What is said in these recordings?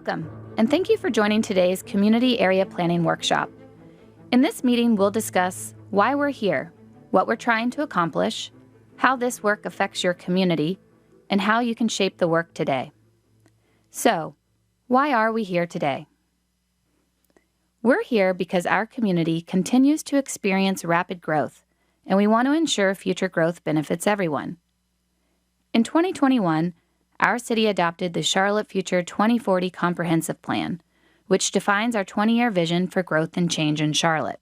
Welcome, and thank you for joining today's Community Area Planning Workshop. In this meeting, we'll discuss why we're here, what we're trying to accomplish, how this work affects your community, and how you can shape the work today. So, why are we here today? We're here because our community continues to experience rapid growth, and we want to ensure future growth benefits everyone. In 2021, our city adopted the Charlotte Future 2040 Comprehensive Plan, which defines our 20-year vision for growth and change in Charlotte.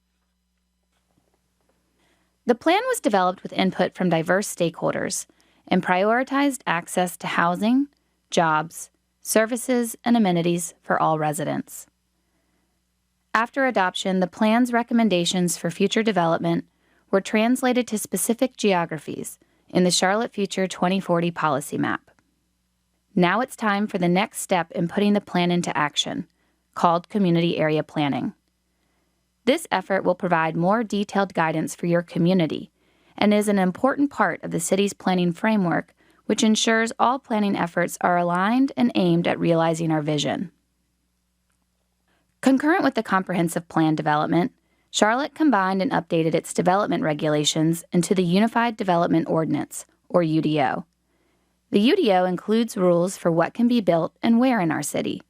The plan was developed with input from diverse stakeholders and prioritized access to housing, jobs, services, and amenities for all residents. After adoption, the plan's recommendations for future development were translated to specific geographies in the Charlotte Future 2040 policy map. Now it's time for the next step in putting the plan into action, called Community Area Planning. This effort will provide more detailed guidance for your community and is an important part of the city's planning framework, which ensures all planning efforts are aligned and aimed at realizing our vision. Concurrent with the comprehensive plan development, Charlotte combined and updated its development regulations into the Unified Development Ordinance, or UDO. The UDO includes rules for what can be built and where in our city.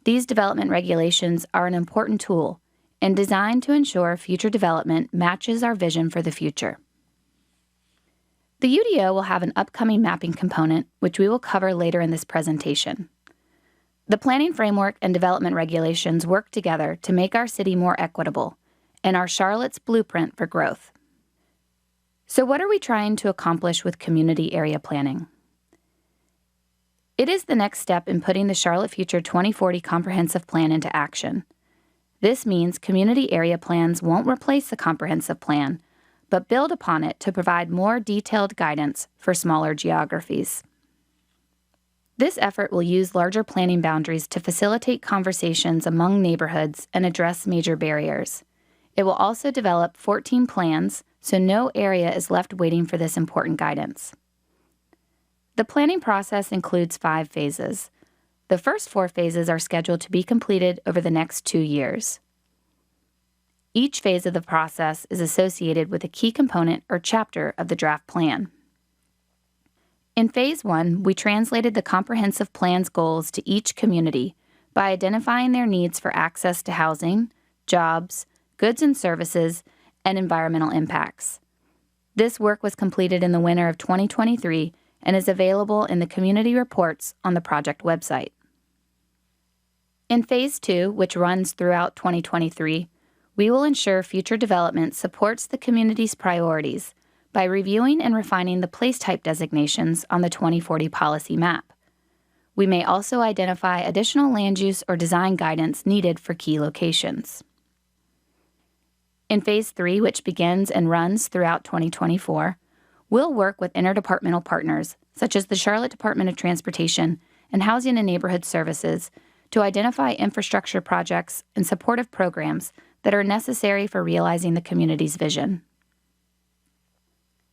These development regulations are an important tool and designed to ensure future development matches our vision for the future. The UDO will have an upcoming mapping component, which we will cover later in this presentation. The planning framework and development regulations work together to make our city more equitable and are Charlotte's blueprint for growth. So what are we trying to accomplish with community area planning? It is the next step in putting the Charlotte Future 2040 Comprehensive Plan into action. This means community area plans won't replace the comprehensive plan, but build upon it to provide more detailed guidance for smaller geographies. This effort will use larger planning boundaries to facilitate conversations among neighborhoods and address major barriers. It will also develop 14 plans, so no area is left waiting for this important guidance. The planning process includes 5 phases. The first 4 phases are scheduled to be completed over the next 2 years. Each phase of the process is associated with a key component or chapter of the draft plan. In Phase 1, we translated the comprehensive plan's goals to each community by identifying their needs for access to housing, jobs, goods and services, and environmental impacts. This work was completed in the winter of 2023 and is available in the community reports on the project website. In Phase 2, which runs throughout 2023, we will ensure future development supports the community's priorities by reviewing and refining the place type designations on the 2040 policy map. We may also identify additional land use or design guidance needed for key locations. In Phase 3, which begins and runs throughout 2024, we'll work with interdepartmental partners, such as the Charlotte Department of Transportation and Housing and Neighborhood Services, to identify infrastructure projects and supportive programs that are necessary for realizing the community's vision.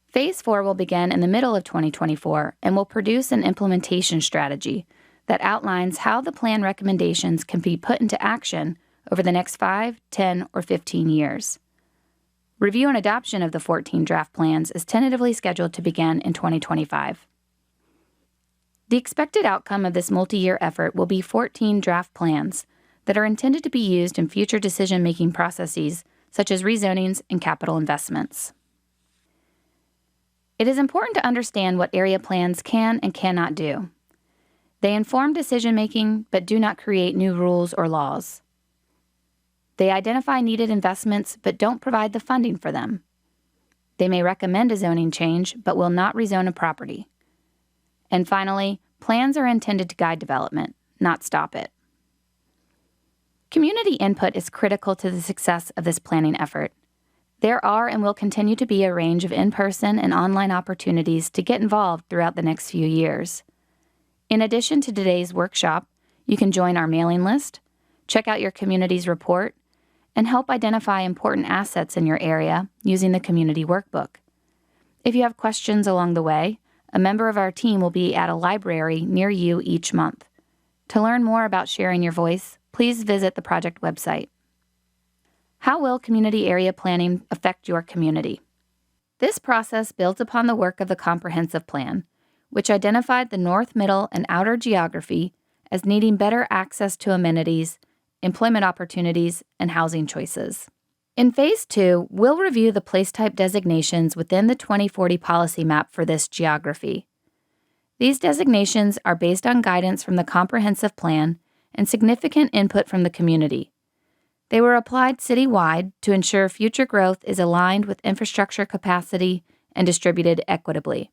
Phase 4 will begin in the middle of 2024 and will produce an implementation strategy that outlines how the plan recommendations can be put into action over the next 5, 10, or 15 years. Review and adoption of the 14 draft plans is tentatively scheduled to begin in 2025. The expected outcome of this multi-year effort will be 14 draft plans that are intended to be used in future decision-making processes such as rezonings and capital investments. It is important to understand what area plans can and cannot do. They inform decision-making but do not create new rules or laws. They identify needed investments but don't provide the funding for them. They may recommend a zoning change but will not rezone a property. And finally, plans are intended to guide development, not stop it. Community input is critical to the success of this planning effort. There are and will continue to be a range of in-person and online opportunities to get involved throughout the next few years. In addition to today's workshop, you can join our mailing list, check out your community's report, and help identify important assets in your area using the community workbook. If you have questions along the way, a member of our team will be at a library near you each month. To learn more about sharing your voice, please visit the project website. How will community area planning affect your community? This process builds upon the work of the Comprehensive Plan, which identified the North, Middle, and Outer geography as needing better access to amenities, employment opportunities, and housing choices. In Phase 2, we'll review the place type designations within the 2040 policy map for this geography. These designations are based on guidance from the Comprehensive Plan and significant input from the community. They were applied citywide to ensure future growth is aligned with infrastructure capacity and distributed equitably.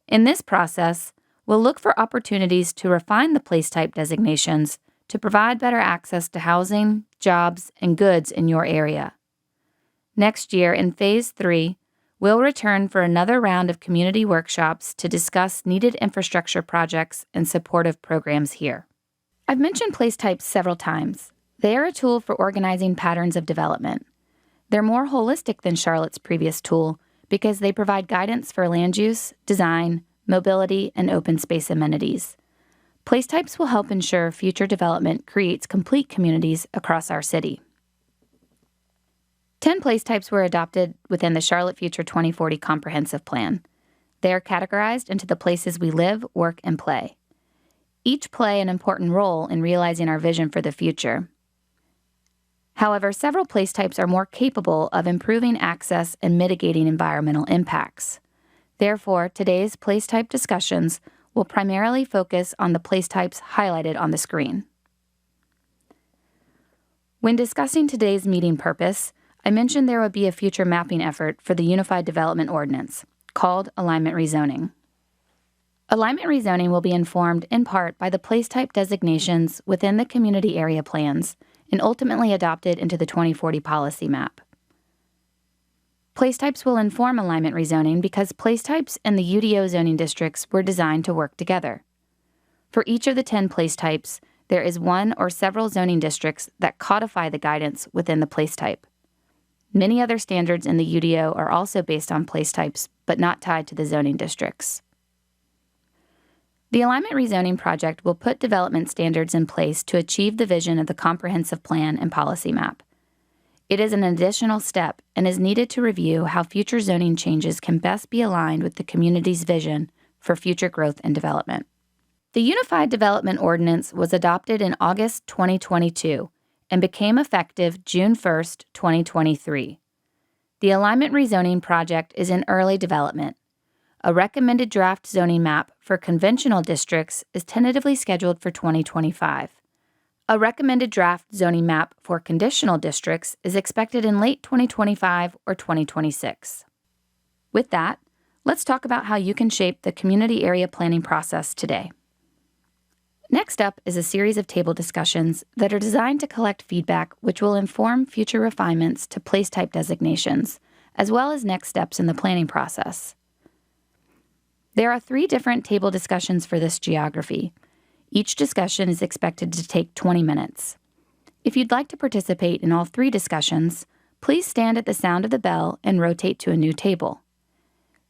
In this process, we'll look for opportunities to refine the place type designations to provide better access to housing, jobs, and goods in your area. Next year, in Phase 3, we'll return for another round of community workshops to discuss needed infrastructure projects and supportive programs here. I've mentioned place types several times. They are a tool for organizing patterns of development. They're more holistic than Charlotte's previous tool because they provide guidance for land use, design, mobility, and open space amenities. Place types will help ensure future development creates complete communities across our city. 10 place types were adopted within the Charlotte Future 2040 Comprehensive Plan. They are categorized into the places we live, work, and play. Each play an important role in realizing our vision for the future. However, several place types are more capable of improving access and mitigating environmental impacts. Therefore, today's place type discussions will primarily focus on the place types highlighted on the screen. When discussing today's meeting purpose, I mentioned there would be a future mapping effort for the Unified Development Ordinance, called Alignment Rezoning. Alignment rezoning will be informed in part by the place type designations within the community area plans and ultimately adopted into the 2040 policy map. Place types will inform alignment rezoning because place types and the UDO zoning districts were designed to work together. For each of the 10 place types, there is one or several zoning districts that codify the guidance within the place type. Many other standards in the UDO are also based on place types, but not tied to the zoning districts. The Alignment Rezoning Project will put development standards in place to achieve the vision of the Comprehensive Plan and Policy Map. It is an additional step and is needed to review how future zoning changes can best be aligned with the community's vision for future growth and development. The Unified Development Ordinance was adopted in August 2022 and became effective June 1, 2023. The Alignment Rezoning Project is in early development. A recommended draft zoning map for conventional districts is tentatively scheduled for 2025. A recommended draft zoning map for conditional districts is expected in late 2025 or 2026. With that, let's talk about how you can shape the community area planning process today. Next up is a series of table discussions that are designed to collect feedback which will inform future refinements to place type designations, as well as next steps in the planning process. There are 3 different table discussions for this geography. Each discussion is expected to take 20 minutes. If you'd like to participate in all 3 discussions, please stand at the sound of the bell and rotate to a new table.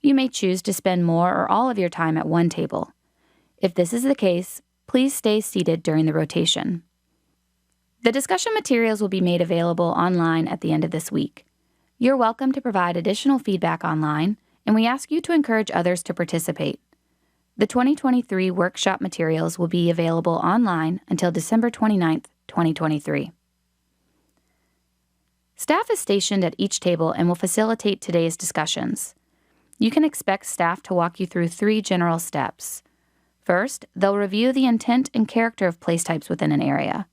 You may choose to spend more or all of your time at one table. If this is the case, please stay seated during the rotation. The discussion materials will be made available online at the end of this week. You're welcome to provide additional feedback online, and we ask you to encourage others to participate. The 2023 workshop materials will be available online until December 29, 2023. Staff is stationed at each table and will facilitate today's discussions. You can expect staff to walk you through 3 general steps. First, they'll review the intent and character of place types within an area.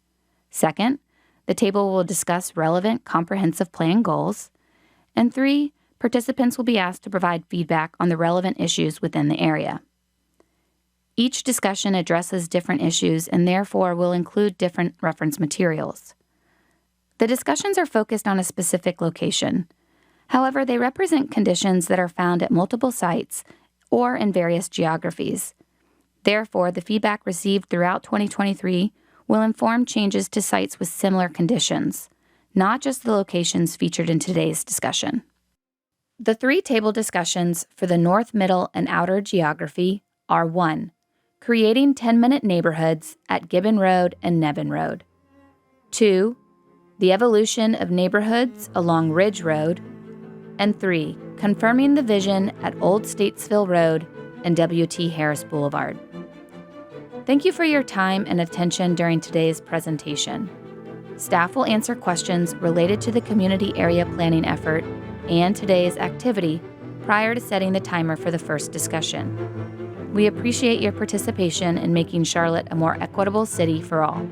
Second, the table will discuss relevant comprehensive plan goals. And 3, participants will be asked to provide feedback on the relevant issues within the area. Each discussion addresses different issues and therefore will include different reference materials. The discussions are focused on a specific location. However, they represent conditions that are found at multiple sites or in various geographies. Therefore, the feedback received throughout 2023 will inform changes to sites with similar conditions, not just the locations featured in today's discussion. The 3 table discussions for the North, Middle, and Outer geography are 1. creating 10-minute neighborhoods at Gibbon Road and Nevin Road. 2. The evolution of neighborhoods along Ridge Road. And 3. Confirming the vision at Old Statesville Road and W.T. Harris Boulevard. Thank you for your time and attention during today's presentation. Staff will answer questions related to the community area planning effort and today's activity prior to setting the timer for the first discussion. We appreciate your participation in making Charlotte a more equitable city for all.